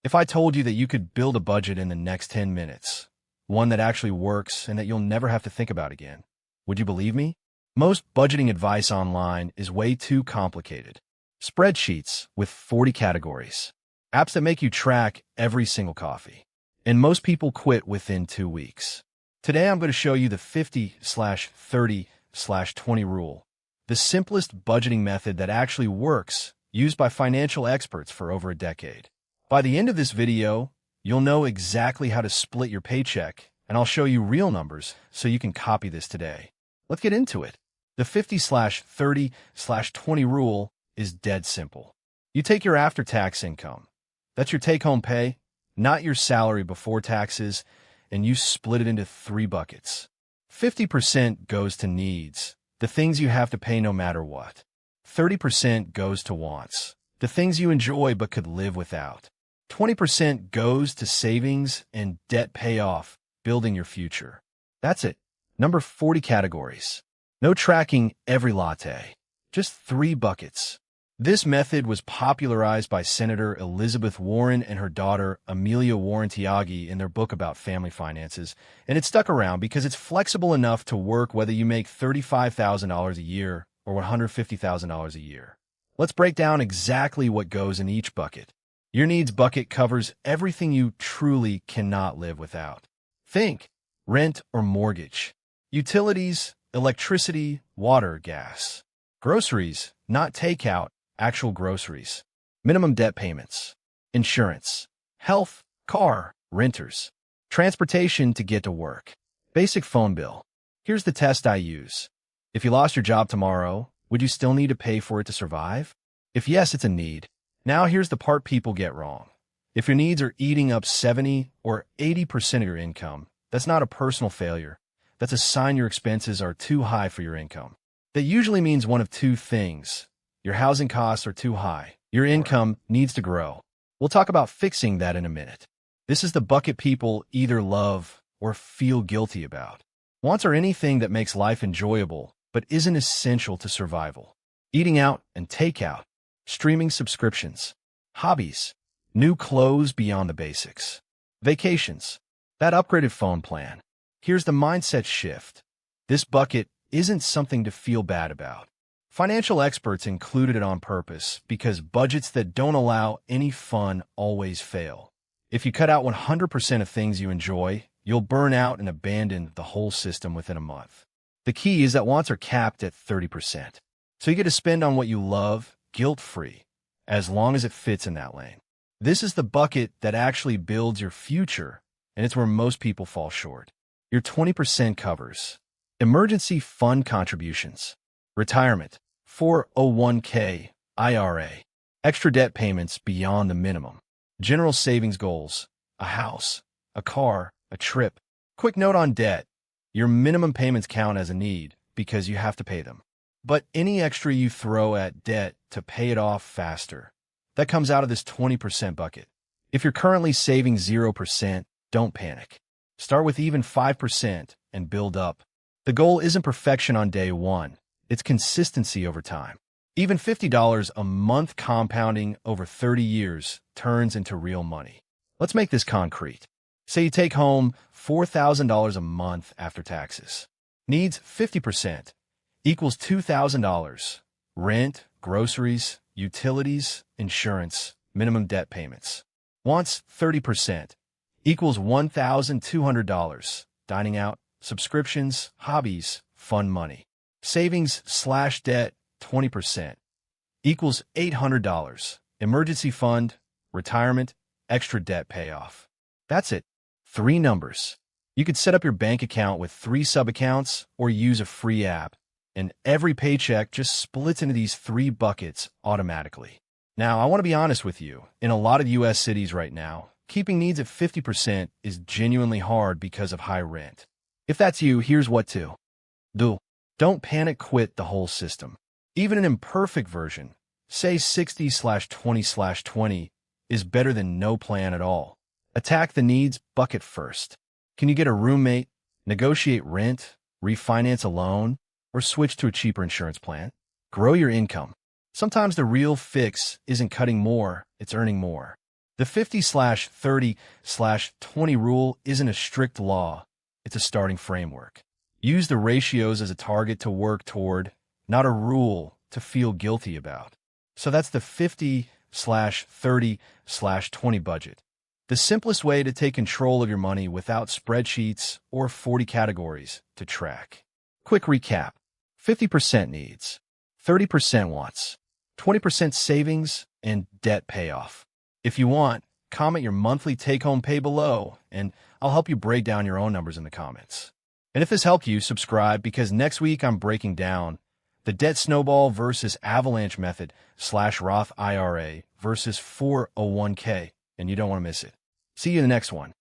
If I told you that you could build a budget in the next 10 minutes, one that actually works and that you'll never have to think about again, would you believe me? Most budgeting advice online is way too complicated. Spreadsheets with 40 categories. Apps that make you track every single coffee. And most people quit within 2 weeks. Today I'm going to show you the 50/30/20 rule. The simplest budgeting method that actually works, used by financial experts for over a decade. By the end of this video, you'll know exactly how to split your paycheck, and I'll show you real numbers so you can copy this today. Let's get into it. The 50/30/20 rule is dead simple. You take your after-tax income. That's your take-home pay, not your salary before taxes, and you split it into 3 buckets. 50% goes to needs, the things you have to pay no matter what. 30% goes to wants, the things you enjoy but could live without. 20% goes to savings and debt payoff, building your future. That's it. Number 40 categories. No tracking every latte. Just 3 buckets. This method was popularized by Senator Elizabeth Warren and her daughter Amelia Warren Tyagi in their book about family finances, and it stuck around because it's flexible enough to work whether you make $35,000 a year or $150,000 a year. Let's break down exactly what goes in each bucket. Your needs bucket covers everything you truly cannot live without. Think rent or mortgage, utilities, electricity, water, gas, groceries, not takeout, actual groceries, minimum debt payments, insurance, health, car, renters, transportation to get to work, basic phone bill. Here's the test I use. If you lost your job tomorrow, would you still need to pay for it to survive? If yes, it's a need. Now here's the part people get wrong. If your needs are eating up 70 or 80% of your income, that's not a personal failure. That's a sign your expenses are too high for your income. That usually means one of 2 things. Your housing costs are too high. Your income needs to grow. We'll talk about fixing that in a minute. This is the bucket people either love or feel guilty about. Wants are anything that makes life enjoyable but isn't essential to survival. Eating out and takeout, streaming subscriptions, hobbies, new clothes beyond the basics, vacations, that upgraded phone plan. Here's the mindset shift. This bucket isn't something to feel bad about. Financial experts included it on purpose because budgets that don't allow any fun always fail. If you cut out 100% of things you enjoy, you'll burn out and abandon the whole system within a month. The key is that wants are capped at 30%. So you get to spend on what you love, guilt-free, as long as it fits in that lane. This is the bucket that actually builds your future, and it's where most people fall short. Your 20% covers emergency fund contributions, retirement, 401k, IRA, extra debt payments beyond the minimum, general savings goals, a house, a car, a trip. Quick note on debt. Your minimum payments count as a need because you have to pay them. But any extra you throw at debt to pay it off faster, that comes out of this 20% bucket. If you're currently saving 0%, don't panic. Start with even 5% and build up. The goal isn't perfection on day one. It's consistency over time. Even $50 a month compounding over 30 years turns into real money. Let's make this concrete. Say you take home $4,000 a month after taxes. Needs 50% equals $2,000. Rent, groceries, utilities, insurance, minimum debt payments. Wants 30% equals $1,200. Dining out, subscriptions, hobbies, fun money. Savings/debt, 20% equals $800. Emergency fund, retirement, extra debt payoff. That's it. 3 numbers. You could set up your bank account with 3 sub-accounts or use a free app, and every paycheck just splits into these 3 buckets automatically. Now, I want to be honest with you. In a lot of U.S. cities right now, keeping needs at 50% is genuinely hard because of high rent. If that's you, here's what to do. Don't panic quit the whole system. Even an imperfect version, say 60/20/20, is better than no plan at all. Attack the needs bucket first. Can you get a roommate, negotiate rent, refinance a loan, or switch to a cheaper insurance plan? Grow your income. Sometimes the real fix isn't cutting more, it's earning more. The 50/30/20 rule isn't a strict law. It's a starting framework. Use the ratios as a target to work toward, not a rule to feel guilty about. So that's the 50/30/20 budget. The simplest way to take control of your money without spreadsheets or 40 categories to track. Quick recap. 50% needs, 30% wants, 20% savings, and debt payoff. If you want, comment your monthly take-home pay below, and I'll help you break down your own numbers in the comments. And if this helped you, subscribe, because next week I'm breaking down the debt snowball versus avalanche method / Roth IRA versus 401k, and you don't want to miss it. See you in the next one.